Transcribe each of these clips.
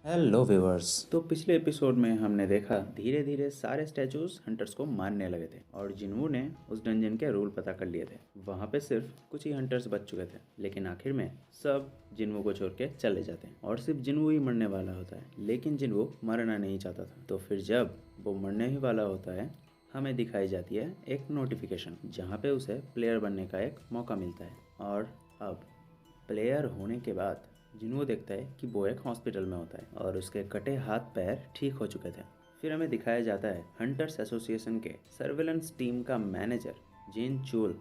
Hello viewers. तो पिछले episode में हमने देखा धीरे धीरे सारे स्टैचूज हंटर्स को मारने लगे थे और जिन्वू ने उस डंजन के रूल पता कर लिए थे। वहाँ पे सिर्फ कुछ ही हंटर्स बच चुके थे, लेकिन आखिर में सब जिन्वू को छोड़ के चले जाते हैं और सिर्फ जिन्वू ही मरने वाला होता है। लेकिन जिन्वू मरना नहीं चाहता था। तो फिर जब वो मरने ही वाला होता है, हमें दिखाई जाती है एक नोटिफिकेशन जहाँ पे उसे प्लेयर बनने का एक मौका मिलता है। और अब प्लेयर होने के बाद जिन्वू देखता है कि वो एक हॉस्पिटल में होता है और उसके कटे हाथ पैर ठीक हो चुके थे। फिर हमें दिखाया जाता है हंटर्स एसोसिएशन के सर्वेलेंस टीम का मैनेजर जिन चूल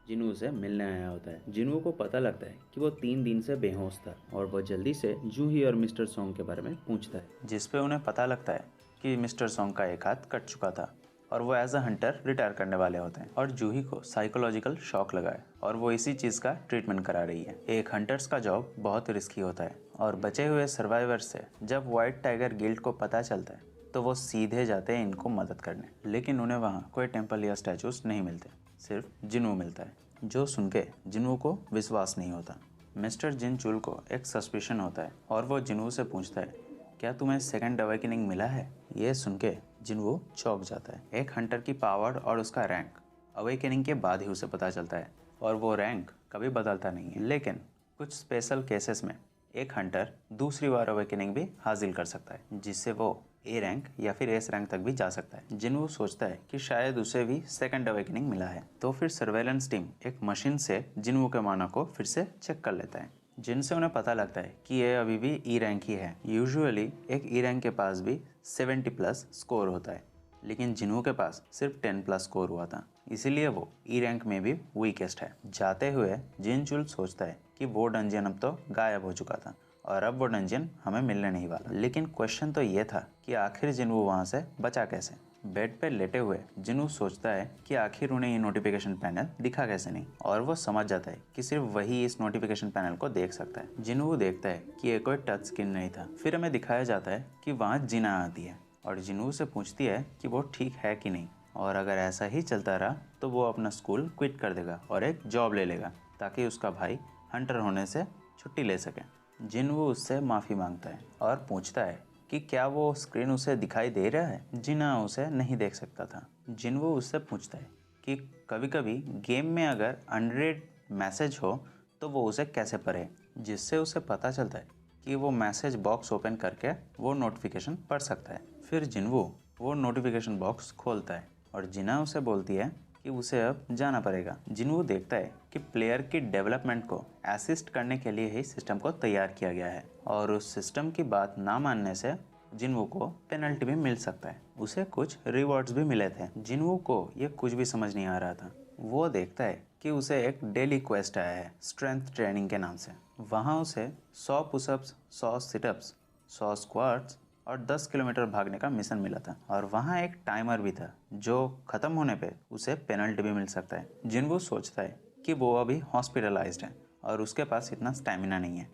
जिन्वू से मिलने आया होता है। जिन्वू को पता लगता है कि वो 3 दिन से बेहोश था और वो जल्दी से जूही और मिस्टर सॉन्ग के बारे में पूछता है, जिस पे उन्हें पता लगता है कि मिस्टर सॉन्ग का एक हाथ कट चुका था और वो एज अ हंटर रिटायर करने वाले होते हैं और जूही को साइकोलॉजिकल शॉक लगा है और वो इसी चीज़ का ट्रीटमेंट करा रही है। एक हंटर्स का जॉब बहुत रिस्की होता है और बचे हुए सर्वाइवर्स से जब व्हाइट टाइगर गिल्ड को पता चलता है तो वो सीधे जाते हैं इनको मदद करने। लेकिन उन्हें वहाँ कोई टेम्पल या स्टैचूज नहीं मिलते, सिर्फ जिन्वू मिलता है, जो सुन के जिन्वू को विश्वास नहीं होता। मिस्टर जिन चुल को एक सस्पिशन होता है और वो जिन्वू से पूछता है, क्या तुम्हें सेकंड अवेकनिंग मिला है? ये सुन के जिन्वू चौंक जाता है। एक हंटर की पावर और उसका रैंक अवेकनिंग के बाद ही उसे पता चलता है और वो रैंक कभी बदलता नहीं है। लेकिन कुछ स्पेशल केसेस में एक हंटर दूसरी बार अवेकनिंग भी हासिल कर सकता है, जिससे वो ए रैंक या फिर एस रैंक तक भी जा सकता है। जिन्वू सोचता है कि शायद उसे भी सेकंड अवेकनिंग मिला है। तो फिर सर्वेलेंस टीम एक मशीन से जिन्वू के माना को फिर से चेक कर लेता है, जिनसे उन्हें पता लगता है कि ये अभी भी ई रैंक ही है। यूजुअली एक ई रैंक के पास भी 70+ स्कोर होता है, लेकिन जिन्वू के पास सिर्फ 10+ स्कोर हुआ था, इसीलिए वो ई रैंक में भी वीकेस्ट है। जाते हुए जिन चुल सोचता है कि वो डंजन अब तो गायब हो चुका था और अब वो डंजन हमें मिलने नहीं वाला। लेकिन क्वेश्चन तो ये था कि आखिर जिन्वू वहाँ से बचा कैसे। बेड पे लेटे हुए जिन्वू सोचता है कि आखिर उन्हें ये नोटिफिकेशन पैनल दिखा कैसे नहीं, और वो समझ जाता है कि सिर्फ वही इस नोटिफिकेशन पैनल को देख सकता है। जिन्वू देखता है कि ये कोई टच स्क्रीन नहीं था। फिर हमें दिखाया जाता है कि वहाँ जिना आती है और जिन्वू से पूछती है कि वो ठीक है कि नहीं, और अगर ऐसा ही चलता रहा तो वो अपना स्कूल क्विट कर देगा और एक जॉब ले लेगा ताकि उसका भाई हंटर होने से छुट्टी ले सके। जिन्वू उससे माफ़ी मांगता है और पूछता है कि क्या वो स्क्रीन उसे दिखाई दे रहा है। जिना उसे नहीं देख सकता था। जिन्वू उससे पूछता है कि कभी कभी गेम में अगर अनरेड मैसेज हो तो वो उसे कैसे पढ़े, जिससे उसे पता चलता है कि वो मैसेज बॉक्स ओपन करके वो नोटिफिकेशन पढ़ सकता है। फिर जिन्वू वो नोटिफिकेशन बॉक्स खोलता है और जिना उसे बोलती है कि उसे अब जाना पड़ेगा। जिन्वू देखता है कि प्लेयर की डेवलपमेंट को असिस्ट करने के लिए ही सिस्टम को तैयार किया गया है और उस सिस्टम की बात ना मानने से जिन्वू को पेनल्टी भी मिल सकता है। उसे कुछ रिवॉर्ड्स भी मिले थे। जिन्वू को ये कुछ भी समझ नहीं आ रहा था। वो देखता है कि उसे एक डेली क्वेस्ट आया है स्ट्रेंथ ट्रेनिंग के नाम से। वहाँ उसे 100 पुशअप्स, 100 सिटअप्स, 100 स्क्वाट्स और 10 किलोमीटर भागने का मिशन मिला था और वहाँ एक टाइमर भी था जो ख़त्म होने पे उसे पेनल्टी भी मिल सकता है। जिन्वू सोचता है कि वो अभी हॉस्पिटलाइज्ड है और उसके पास इतना स्टैमिना नहीं है,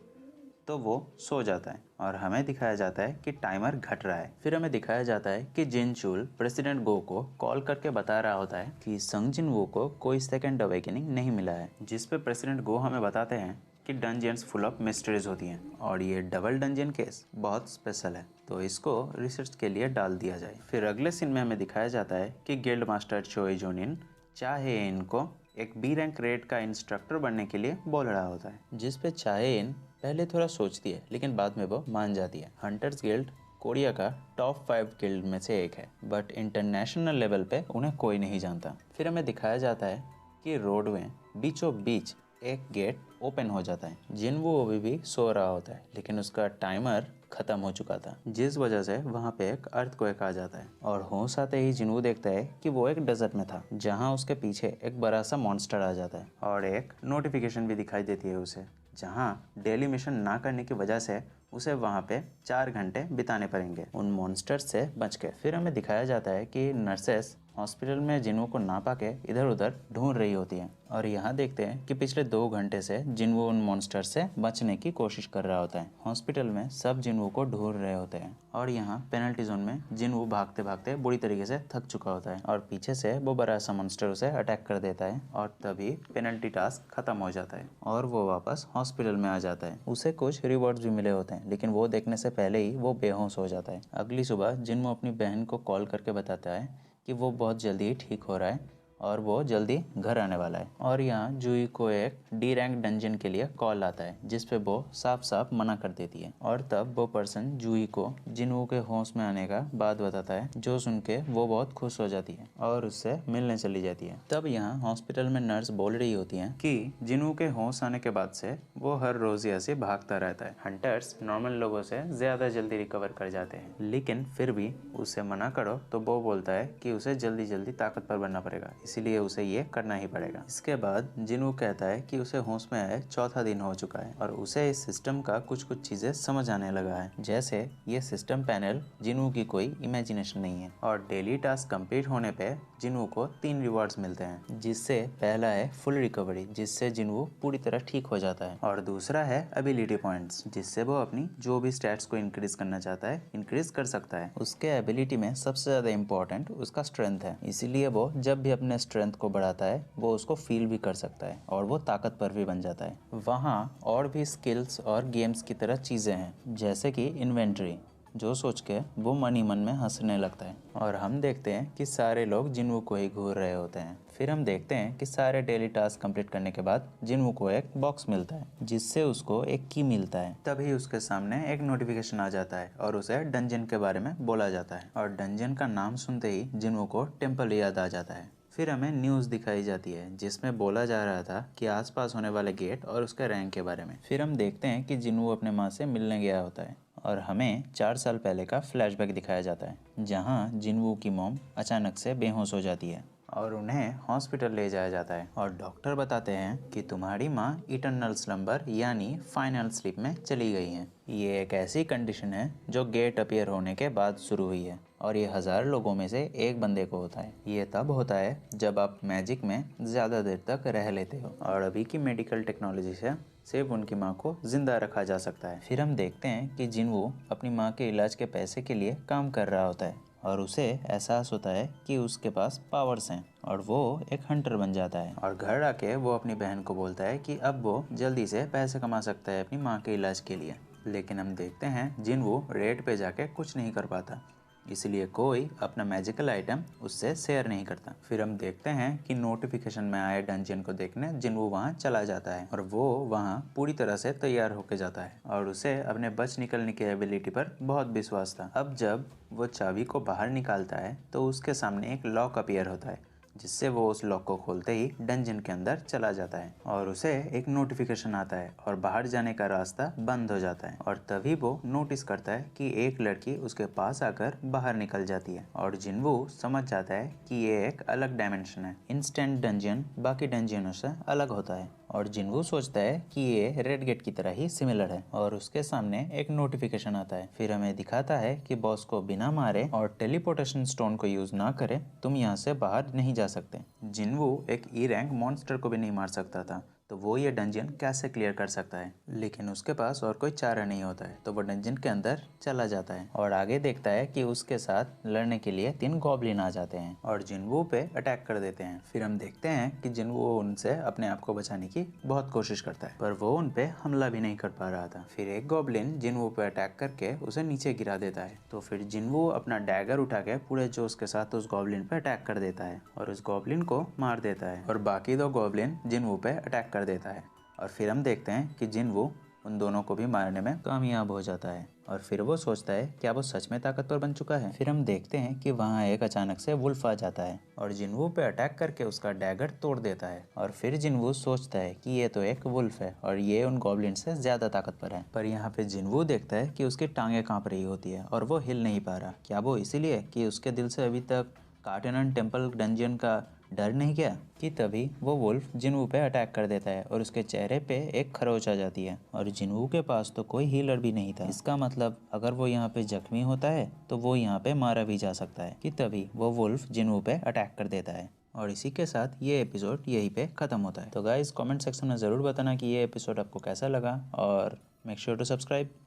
तो वो सो जाता है और हमें दिखाया जाता है कि टाइमर घट रहा है। फिर हमें दिखाया जाता है कि जिन चुल प्रेसिडेंट गो को कॉल करके बता रहा होता है कि संग जिन्वू को कोई सेकंड अवेकनिंग नहीं मिला है, जिस पे प्रेसिडेंट गो हमें बताते हैं कि डंजन्स फुल ऑफ मिस्ट्रीज होती हैं और ये डबल डंजन केस बहुत स्पेशल है, तो इसको रिसर्च के लिए डाल दिया जाए। फिर अगले सीन में हमें दिखाया जाता है कि गिल्ड मास्टर चोई जोनिन चाहे इनको एक बी रैंक रेड का इंस्ट्रक्टर बनने के लिए बोल रहा होता है, जिस पे चाहे इन पहले थोड़ा सोचती है लेकिन बाद में वो मान जाती है। हंटर्स गिल्ड कोरिया का टॉप 5 गिल्ड में से एक है, बट इंटरनेशनल लेवल पे उन्हें कोई नहीं जानता। फिर हमें दिखाया जाता है कि रोड में बीचों बीच एक गेट ओपन हो जाता है। जिन्वू अभी भी सो रहा होता है लेकिन उसका टाइमर खत्म हो चुका था, जिस वजह से वहाँ पे एक अर्थक्वेक आ जाता है और होश आते ही जिन्वू देखता है कि वो एक डेजर्ट में था जहाँ उसके पीछे एक बड़ा सा मॉन्स्टर आ जाता है और एक नोटिफिकेशन भी दिखाई देती है उसे, जहाँ डेली मिशन ना करने की वजह से उसे वहाँ पे 4 घंटे बिताने पड़ेंगे उन मॉन्स्टर्स से बच के। फिर हमें दिखाया जाता है कि नर्सेस हॉस्पिटल में जिन्वू को ना पाके इधर उधर ढूंढ रही होती है और यहाँ देखते हैं कि पिछले 2 घंटे से जिन्वू उन मॉन्स्टर से बचने की कोशिश कर रहा होता है। हॉस्पिटल में सब जिन्वू को ढूंढ रहे होते हैं और यहाँ पेनल्टी जोन में जिन्वू भागते भागते बुरी तरीके से थक चुका होता है और पीछे से वो बड़ा सा मॉन्स्टर उसे अटैक कर देता है और तभी पेनल्टी टास्क खत्म हो जाता है और वो वापस हॉस्पिटल में आ जाता है। उसे कुछ रिवॉर्ड्स भी मिले होते हैं लेकिन वो देखने से पहले ही वो बेहोश हो जाता है। अगली सुबह जिन्वू अपनी बहन को कॉल करके बताता है कि वो बहुत जल्दी ठीक हो रहा है और वो जल्दी घर आने वाला है और यहाँ जूही को एक डी रैंक डंजन के लिए कॉल आता है जिस पे वो साफ साफ मना कर देती है और तब वो पर्सन जूही को जिन्वू के होश में आने का बात बताता है जो सुन के वो बहुत खुश हो जाती है और उससे मिलने चली जाती है। तब यहाँ हॉस्पिटल में नर्स बोल रही होती है कि जिन्वू के होश आने के बाद से वो हर रोज ऐसे भागता रहता है। हंटर्स नॉर्मल लोगों से ज्यादा जल्दी रिकवर कर जाते हैं लेकिन फिर भी उसे मना करो तो वो बोलता है कि उसे जल्दी जल्दी ताकतवर बनना पड़ेगा, इसीलिए उसे ये करना ही पड़ेगा। इसके बाद जिन्वू कहता है कि उसे होश में आए 4था दिन हो चुका है और उसे इस सिस्टम का कुछ चीजें समझ आने लगा है, जैसे ये सिस्टम पैनल जिन्वू की कोई इमेजिनेशन नहीं है और डेली टास्क कंप्लीट होने पे जिन्वू को 3 रिवॉर्ड्स मिलते हैं, जिससे पहला है फुल रिकवरी जिससे जिन्वू पूरी तरह ठीक हो जाता है और दूसरा है एबिलिटी पॉइंट्स जिससे वो अपनी जो भी स्टैट्स को इंक्रीज करना चाहता है इंक्रीज कर सकता है। उसके एबिलिटी में सबसे ज्यादा इम्पोर्टेंट उसका स्ट्रेंथ है, इसीलिए वो जब भी अपने स्ट्रेंथ को बढ़ाता है वो उसको फील भी कर सकता है और वो ताकतवर भी बन जाता है। वहाँ और भी स्किल्स और गेम्स की तरह चीजें हैं जैसे कि इन्वेंट्री, जो सोच के वो मन ही मन में हंसने लगता है और हम देखते हैं कि सारे लोग जिन्वू को ही घूर रहे होते हैं। फिर हम देखते हैं कि सारे डेली टास्क कंप्लीट करने के बाद जिन्वू को एक बॉक्स मिलता है जिससे उसको एक की मिलता है। तभी उसके सामने एक नोटिफिकेशन आ जाता है और उसे डंजन के बारे में बोला जाता है और डंजन का नाम सुनते ही जिन्वू को टेम्पल याद आ जाता है। फिर हमें न्यूज़ दिखाई जाती है जिसमें बोला जा रहा था कि आसपास होने वाले गेट और उसके रैंक के बारे में। फिर हम देखते हैं कि जिन्वू अपने माँ से मिलने गया होता है और हमें 4 साल पहले का फ्लैशबैक दिखाया जाता है जहाँ जिन्वू की मॉम अचानक से बेहोश हो जाती है और उन्हें हॉस्पिटल ले जाया जाता है और डॉक्टर बताते हैं कि तुम्हारी माँ इटर्नल स्लम्बर यानी फाइनल स्लीप में चली गई हैं। ये एक ऐसी कंडीशन है जो गेट अपीयर होने के बाद शुरू हुई है और ये 1000 लोगों में से एक बंदे को होता है। ये तब होता है जब आप मैजिक में ज़्यादा देर तक रह लेते हो और अभी की मेडिकल टेक्नोलॉजी से सिर्फ उनकी माँ को जिंदा रखा जा सकता है। फिर हम देखते हैं कि जिन्वू अपनी माँ के इलाज के पैसे के लिए काम कर रहा होता है और उसे एहसास होता है कि उसके पास पावर्स हैं और वो एक हंटर बन जाता है और घर आके वो अपनी बहन को बोलता है कि अब वो जल्दी से पैसे कमा सकता है अपनी माँ के इलाज के लिए। लेकिन हम देखते हैं जिन्वू रेड पे जाके कुछ नहीं कर पाता, इसलिए कोई अपना मैजिकल आइटम उससे शेयर नहीं करता। फिर हम देखते हैं कि नोटिफिकेशन में आए डंजन को देखने जिन्वू वहाँ चला जाता है और वो वहाँ पूरी तरह से तैयार होके जाता है और उसे अपने बच निकलने की एबिलिटी पर बहुत विश्वास था। अब जब वो चाबी को बाहर निकालता है तो उसके सामने एक लॉक अपीयर होता है जिससे वो उस लॉक को खोलते ही डंजन के अंदर चला जाता है और उसे एक नोटिफिकेशन आता है और बाहर जाने का रास्ता बंद हो जाता है और तभी वो नोटिस करता है कि एक लड़की उसके पास आकर बाहर निकल जाती है और जिन्वू समझ जाता है कि ये एक अलग डायमेंशन है। इंस्टेंट डंजन बाकी डंजनों से अलग होता है और जिन्वू सोचता है कि ये रेड गेट की तरह ही सिमिलर है और उसके सामने एक नोटिफिकेशन आता है। फिर हमें दिखाता है कि बॉस को बिना मारे और टेलीपोर्टेशन स्टोन को यूज ना करे तुम यहाँ से बाहर नहीं जा सकते। जिन्वू एक ई रैंक मॉन्स्टर को भी नहीं मार सकता था तो वो ये डंजन कैसे क्लियर कर सकता है, लेकिन उसके पास और कोई चारा नहीं होता है तो वो डंजन के अंदर चला जाता है और आगे देखता है कि उसके साथ लड़ने के लिए 3 गॉब्लिन आ जाते हैं और जिन्वू पे अटैक कर देते हैं। फिर हम देखते हैं कि जिन्वू उनसे अपने आप को बचाने की बहुत कोशिश करता है पर वो उन पे हमला भी नहीं कर पा रहा था। फिर एक गॉब्लिन जिन्वू पे अटैक करके उसे नीचे गिरा देता है तो फिर जिन्वू अपना डैगर उठा के पूरे जोश के साथ उस गॉब्लिन पे अटैक कर देता है और उस गॉब्लिन को मार देता है और बाकी 2 गॉब्लिन जिन्वू पे अटैक देता है और फिर हम देखते हैं कि जिन्वू उन दोनों को भी मारने में कामयाब हो जाता है और फिर वो सोचता है क्या वो सच में ताकतवर बन चुका है। फिर हम देखते हैं कि वहाँ एक अचानक से वुल्फ आ जाता है और जिन्वू पे अटैक करके उसका डैगर तोड़ देता है और फिर जिन्वू सोचता है कि ये तो एक वुल्फ है और ये उन गॉब्लिन से ज्यादा ताकतवर है। पर यहाँ पे जिन्वू देखता है कि उसकी टांगे कांप रही होती है और वो हिल नहीं पा रहा। क्या वो इसीलिए कि उसके दिल से अभी तक कार्टेनन टेम्पल डंजन का डर नहीं क्या कि तभी वो वुल्फ जिनवू पे अटैक कर देता है और उसके चेहरे पे एक खरोच आ जाती है और जिनवू के पास तो कोई हीलर भी नहीं था। इसका मतलब अगर वो यहाँ पे जख्मी होता है तो वो यहाँ पे मारा भी जा सकता है। कि तभी वो वुल्फ जिनवू पे अटैक कर देता है और इसी के साथ ये एपिसोड यहीं पे ख़त्म होता है। तो गाइस कमेंट सेक्शन में ज़रूर बताना कि ये एपिसोड आपको कैसा लगा और मेक श्योर टू सब्सक्राइब।